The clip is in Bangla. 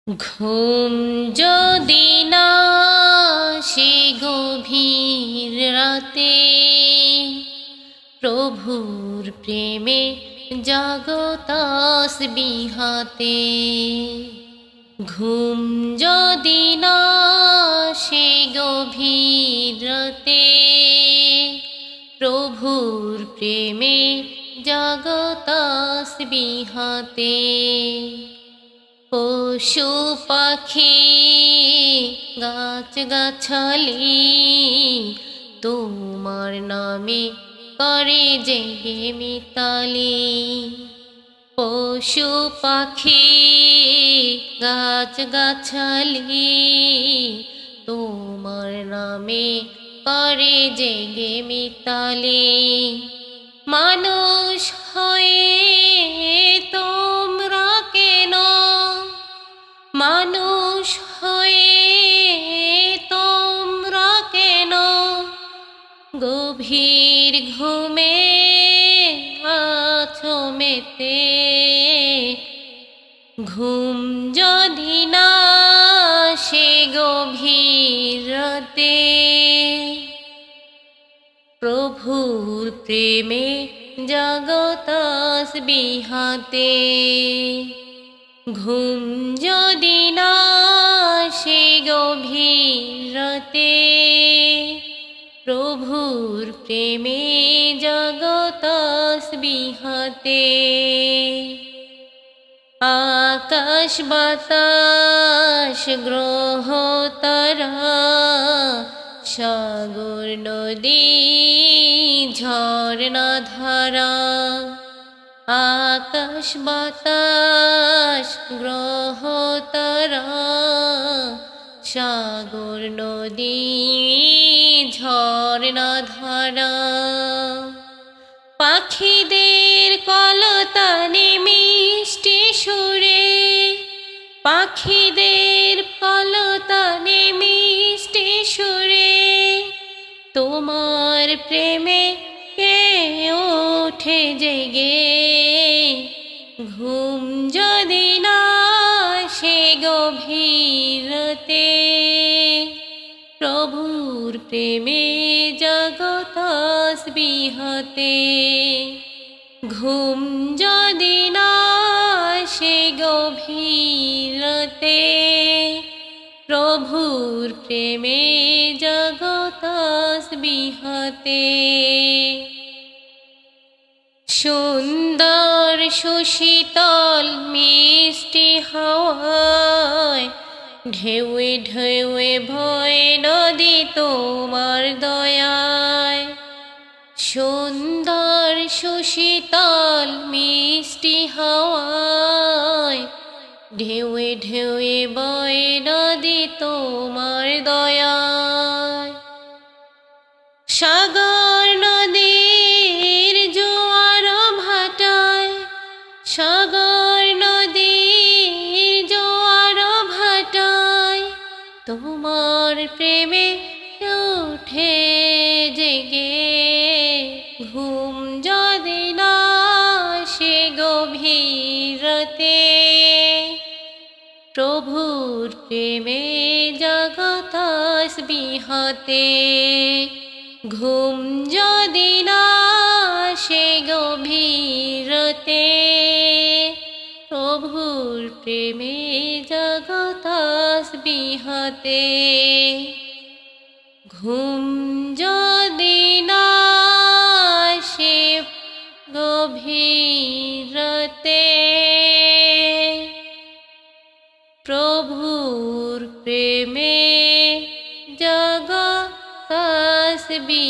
ঘুম যদি না সে গভীর রাতে, প্রভুর প্রেমে জাগো তাসবিহাতে। ঘুম যদি না সে গভীর রাতে, প্রভুর প্রেমে জাগো তাসবিহাতে। পশু পাখি গাছ গাছালি তোমার নামে করে জেগে মিতালি। পশু পাখি গাছ গাছালি তোমার নামে করে জেগে মিতালি। মানুষ হয়ে তোমরা কেন, মানুষ হয়ে তোমরা কেন গভীর ঘুমে আছো মেতে। ঘুম যদি না সে গভীর রাতে, প্রভুর প্রেমে জাগো তাসবিহাতে। ঘুম যদি না সে গভীর রাতে, প্রভুর প্রেমে জাগো তাসবিহাতে। আকাশ বাতাস গ্রহ তারা, সাগর নদী ঝরনা ধারা। আকাশ বাতাস গ্রহ তারা, সাগর নদী ঝরনা ধারা। পাখিদের কলতানে মিষ্টি সুরে, পাখিদের কলতানে মিষ্টি সুরে তোমার প্রেমে কে ওঠে জেগে। ঘুম যদি না সে গভীর রাতে, প্রভুর প্রেমে জাগো তাসবিহাতে। ঘুম যদি না সে গভীর রাতে, প্রভুর প্রেমে জাগো তাসবিহাতে। সুন্দর সুশীতল মিষ্টি হাওয়ায় ঢেউয়ে ঢেউয়ে ভয় নদী তোমার দয়ায়। সুন্দর সুশীতল মিষ্টি হাওয়ায় ঢেউয়ে ঢেউয়ে বয় নদী তোমার দয়ায়। সাগর নদীর জোয়ার ভাটায়, সাগর নদীর জোয়ার ভাটায় তোমার প্রেমে ওঠে জেগে। ঘুম যদি না সে গভীর রাতে, প্রভুর প্রেমে জাগো তাসবিহাতে। ঘুম যদি না সে গভীর রাতে, প্রভুর প্রেমে জাগো তাসবিহাতে। ঘুম যদি না সে গভীর রাতে, প্রভুর প্রেমে জাগো তাসবিহাতে।